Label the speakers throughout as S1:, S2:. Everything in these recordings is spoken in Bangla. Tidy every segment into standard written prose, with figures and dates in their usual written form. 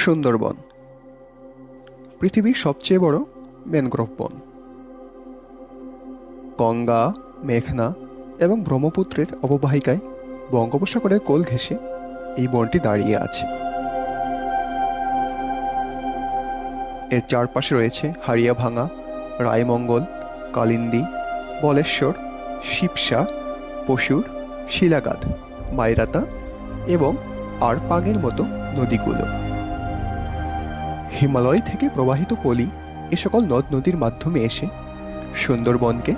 S1: সুন্দরবন পৃথিবীর সবচেয়ে বড় ম্যানগ্রোভ বন। গঙ্গা, মেঘনা এবং ব্রহ্মপুত্রের অববাহিকায় বঙ্গোপসাগরের কোল ঘেঁষে এই বনটি দাঁড়িয়ে আছে। এর চারপাশে রয়েছে হাড়িয়াভাঙা, রায়মঙ্গল, কালিন্দী, বলেশ্বর, শিবসা, পশুর, শিলাগাদ, মাইরাতা এবং আরপাঙের মতো নদীগুলো। হিমালয় থেকে প্রবাহিত পলি এ সকল নদ নদীর মাধ্যমে এসে সুন্দরবনকে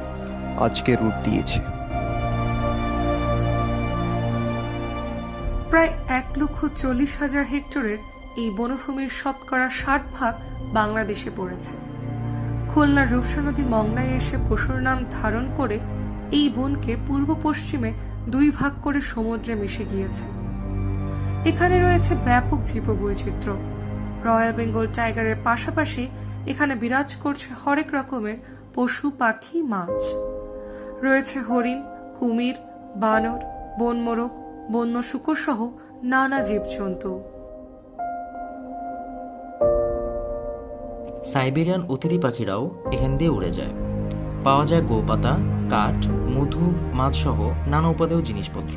S1: আজকের রূপ দিয়েছে।
S2: প্রায় 1,40,000 হেক্টরের এই বনভূমির শতকরা 60% বাংলাদেশে পড়েছে। খুলনার রূপসা নদী মংলায় এসে পশুর নাম ধারণ করে এই বনকে পূর্ব পশ্চিমে 2 ভাগ করে সমুদ্রে মিশে গিয়েছে। এখানে রয়েছে ব্যাপক জীববৈচিত্র্য। রয়্যাল বেঙ্গল টাইগারের পাশাপাশি এখানে বিরাজ করছে হরেক রকমের পশু, পাখি, মাছ। রয়েছে হরিণ, কুমির, বানর, বনমোরগ, বন্য শূকর সহ নানা জীবজন্তু।
S3: সাইবেরিয়ান অতিথি পাখিরাও এখান দিয়ে উড়ে যায়। পাওয়া যায় গোপাতা, কাঠ, মধু, মাছসহ নানা উপাদেয় জিনিসপত্র।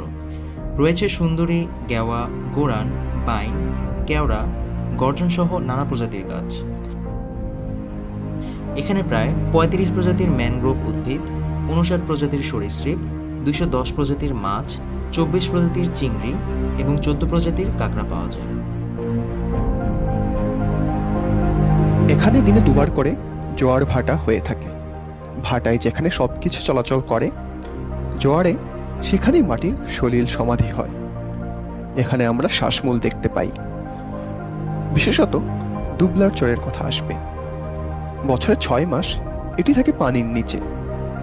S3: রয়েছে সুন্দরী, গেওয়া, গোরান, বাইন, কেওড়া, গর্জন সহ নানা প্রজাতির গাছ। এখানে প্রায় 35 প্রজাতির ম্যানগ্রোভ উদ্ভিদ, 59 প্রজাতির সরীসৃপ, 210 প্রজাতির মাছ, 24 প্রজাতির চিংড়ি এবং 14 প্রজাতির কাঁকড়া পাওয়া যায়।
S1: এখানে দিনে 2বার করে জোয়ার ভাটা হয়ে থাকে। ভাটায় যেখানে সবকিছু চলাচল করে, জোয়ারে সেখানেই মাটির সলিল সমাধি হয়। এখানে আমরা শ্বাসমূল দেখতে পাই। বিশেষত দুবলার চরের কথা আসবে। বছরে 6 মাস এটি থাকে পানির নিচে,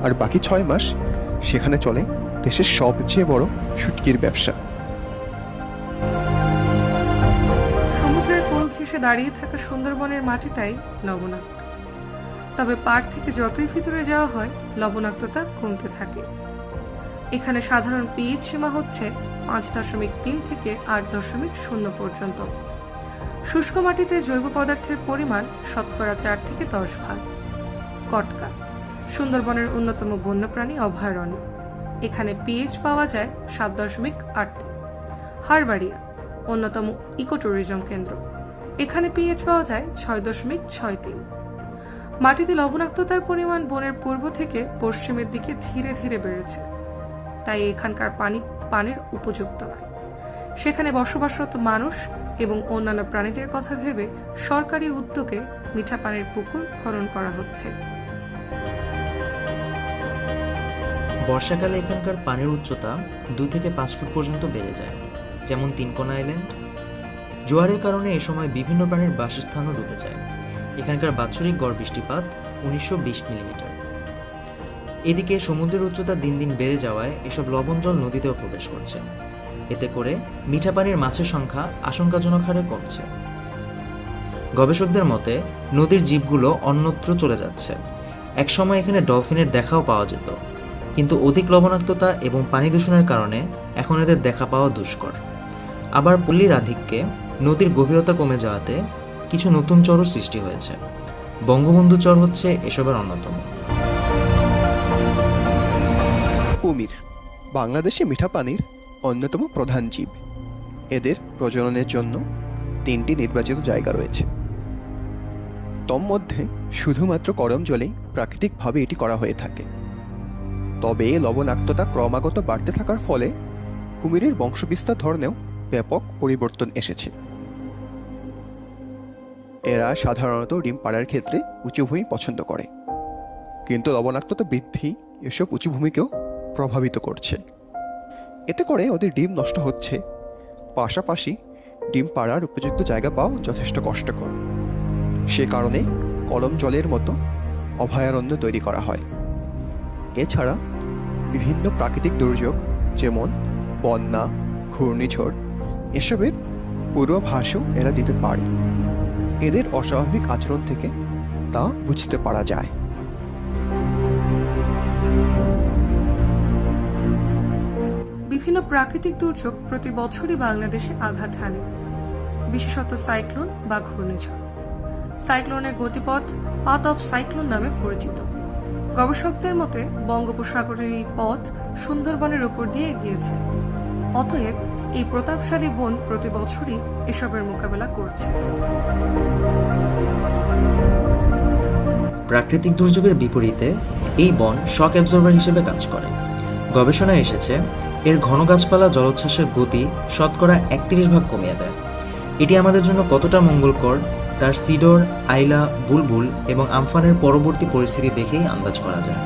S1: আর বাকি 6 মাস সেখানে চলে দেশের সবচেয়ে বড় শুটকির ব্যবসা।
S2: সমুদ্রের কোল ঘেঁষে দাঁড়িয়ে থাকা সুন্দরবনের মাটিটাই লবণাক্ত। তবে পাড় থেকে যতই ভিতরে যাওয়া হয়, লবণাক্ততা কমতে থাকে। এখানে সাধারণ পিএইচ সীমা হচ্ছে 5.3 থেকে 8.0 পর্যন্ত। শুষ্ক মাটিতে জৈব পদার্থের পরিমাণ শতকরা 4 থেকে 10 ভাগ। কটকা সুন্দরবনের অন্যতম বন্যপ্রাণী অভয়ারণ্য। এখানে পিএইচ পাওয়া যায় 7.8। হারবাড়িয়া অন্যতম ইকোট্যুরিজম কেন্দ্র। এখানে পিএইচ পাওয়া যায় 6.63। মাটিতে লবণাক্ততার পরিমাণ বনের পূর্ব থেকে পশ্চিমের দিকে ধীরে ধীরে বেড়েছে, তাই এখানকার পানি পানের উপযুক্ত নয়। সেখানে বসবাসরত মানুষ এবং অন্যান্য প্রাণীদের কথা ভেবে সরকারি উদ্যোগে মিঠা পানির পুকুর খনন করা হচ্ছে।
S3: বর্ষাকালে এখানকার পানির উচ্চতা 2 থেকে 5 ফুট পর্যন্ত বেড়ে যায়, যেমন তিনকোনা আইল্যান্ড। জোয়ারের কারণে এ সময় বিভিন্ন প্রাণীর বাসস্থানও ডুবে যায়। এখানকার বাৎসরিক গড় বৃষ্টিপাত 1920 মিলিমিটার। এদিকে সমুদ্রের উচ্চতা দিন দিন বেড়ে যাওয়ায় এসব লবণ জল নদীতেও প্রবেশ করছে। এতে করে মিঠা পানির মাছের সংখ্যা আশঙ্কাজনক হারে কমছে। গবেষকদের মতে নদীর জীবগুলো অন্যত্র চলে যাচ্ছে। একসময় এখানে ডলফিনের দেখাও পাওয়া যেত, কিন্তু অধিক লবণাক্ততা এবং পানি দূষণের কারণে এখন এদের দেখা পাওয়া দুষ্কর। আবার পল্লীর আধিক্যে নদীর গভীরতা কমে যাওয়াতে কিছু নতুন চরও সৃষ্টি হয়েছে। বঙ্গবন্ধু চর হচ্ছে এসবের অন্যতম।
S1: কুমির বাংলাদেশে মিঠা পানির অন্যতম প্রধান জীব। এদের প্রজননের জন্য 3টি নির্বাচিত জায়গা রয়েছে। তন্মধ্যে শুধুমাত্র করম জলেই প্রাকৃতিকভাবে এটি করা হয়ে থাকে। তবে লবণাক্ততা ক্রমাগত বাড়তে থাকার ফলে কুমিরের বংশবিস্তার ধরনেও ব্যাপক পরিবর্তন এসেছে। এরা সাধারণত ডিম পাড়ার ক্ষেত্রে উঁচু ভূমি পছন্দ করে, কিন্তু লবণাক্ততা বৃদ্ধি এসব উঁচু ভূমিকেও প্রভাবিত করছে। এতে করে ওদের ডিম নষ্ট হচ্ছে, পাশাপাশি ডিম পাড়ার উপযুক্ত জায়গা পাওয়া যথেষ্ট কষ্টকর। সে কারণে কলম জলের মতো অভয়ারণ্য তৈরি করা হয়। এছাড়া বিভিন্ন প্রাকৃতিক দুর্যোগ যেমন বন্যা, ঘূর্ণিঝড় এসবের পূর্বাভাসও এরা দিতে পারে। এদের অস্বাভাবিক আচরণ থেকে তা বুঝতে পারা যায়।
S2: বিভিন্ন প্রাকৃতিক দুর্যোগ প্রতি বছরই বাংলাদেশে আঘাত হানে। বিশেষত সাইক্লোন বা ঘূর্ণিঝড়। সাইক্লোনের গতিপথ পাথ অফ সাইক্লোন নামে পরিচিত। গবেষকদের মতে বঙ্গোপসাগরের এই পথ সুন্দরবনের উপর দিয়ে গিয়েছে। অতএব এই প্রতাপশালী বন প্রতি বছরই এসবের মোকাবেলা করছে।
S3: প্রাকৃতিক দুর্যোগের বিপরীতে এই বন শক অ্যাবজর্ভার হিসেবে কাজ করে। গবেষণায় এসেছে এর ঘন গাছপালা জলোচ্ছ্বাসের গতি শতকরা 31% কমিয়ে দেয়। এটি আমাদের জন্য কতটা মঙ্গলকর তার সিডর, আইলা, বুলবুল এবং আমফানের পরবর্তী পরিস্থিতি দেখেই আন্দাজ করা যায়।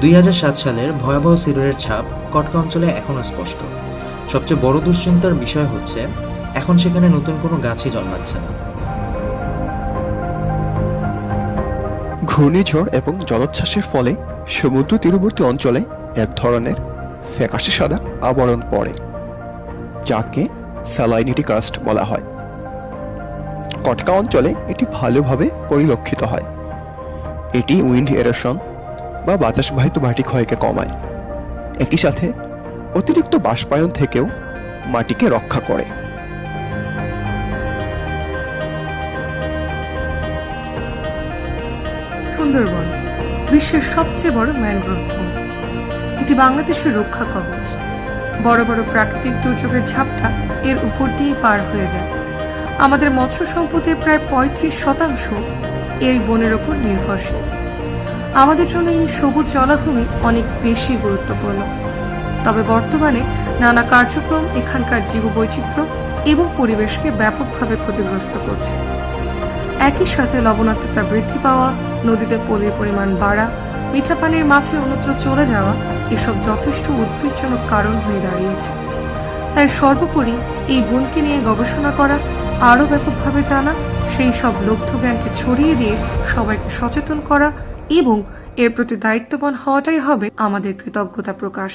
S3: 2007 সালের ভয়াবহ সিডরের ছাপ কটকা অঞ্চলে এখনও স্পষ্ট। সবচেয়ে বড় দুশ্চিন্তার বিষয় হচ্ছে এখন সেখানে নতুন কোনো গাছই জন্মাচ্ছে না।
S1: ঘূর্ণিঝড় এবং জলোচ্ছ্বাসের ফলে সমুদ্র তীরবর্তী অঞ্চলে এক ধরনের ফ্যাকাশে সাদা আবরণ পড়ে, যাকে স্যালাইনিটি কাস্ট বলা হয়। কটকা অঞ্চলে এটি ভালোভাবে পরিলক্ষিত হয়। এটি উইন্ড এরেশন বা বাতাসবাহিত মাটি ক্ষয়কে কমায়। একই সাথে অতিরিক্ত বাষ্পায়ন থেকেও মাটিকে রক্ষা করে।
S2: সুন্দরবন বিশ্বের সবচেয়ে বড় ম্যানগ্রোভ বন। এটি বাংলাদেশের রক্ষা কবচ। বড় বড় প্রাকৃতিক দুর্যোগের ঝাপটা এর উপর দিয়ে পার হয়ে যায়। আমাদের মৎস্য সম্পদের প্রায় 35% এই বনের উপর নির্ভরশীল। আমাদের জন্য এই সবুজ জলাভূমি অনেক বেশি গুরুত্বপূর্ণ। তবে বর্তমানে নানা কার্যক্রম এখানকার জীববৈচিত্র্য এবং পরিবেশকে ব্যাপকভাবে ক্ষতিগ্রস্ত করছে। একই সাথে লবণাক্ততা বৃদ্ধি পাওয়া, নদীতে পলির পরিমাণ বাড়া, মিঠা পানির মাছের অন্যত্র চলে যাওয়া এসব যথেষ্ট উদ্বেগজনক কারণ হয়ে দাঁড়িয়েছে। তাই সর্বোপরি এই বনকে নিয়ে গবেষণা করা, আরও ব্যাপকভাবে জানা, সেই সব লব্ধ জ্ঞানকে ছড়িয়ে দিয়ে সবাইকে সচেতন করা এবং এর প্রতি দায়িত্ববান হওয়াটাই হবে আমাদের কৃতজ্ঞতা প্রকাশ।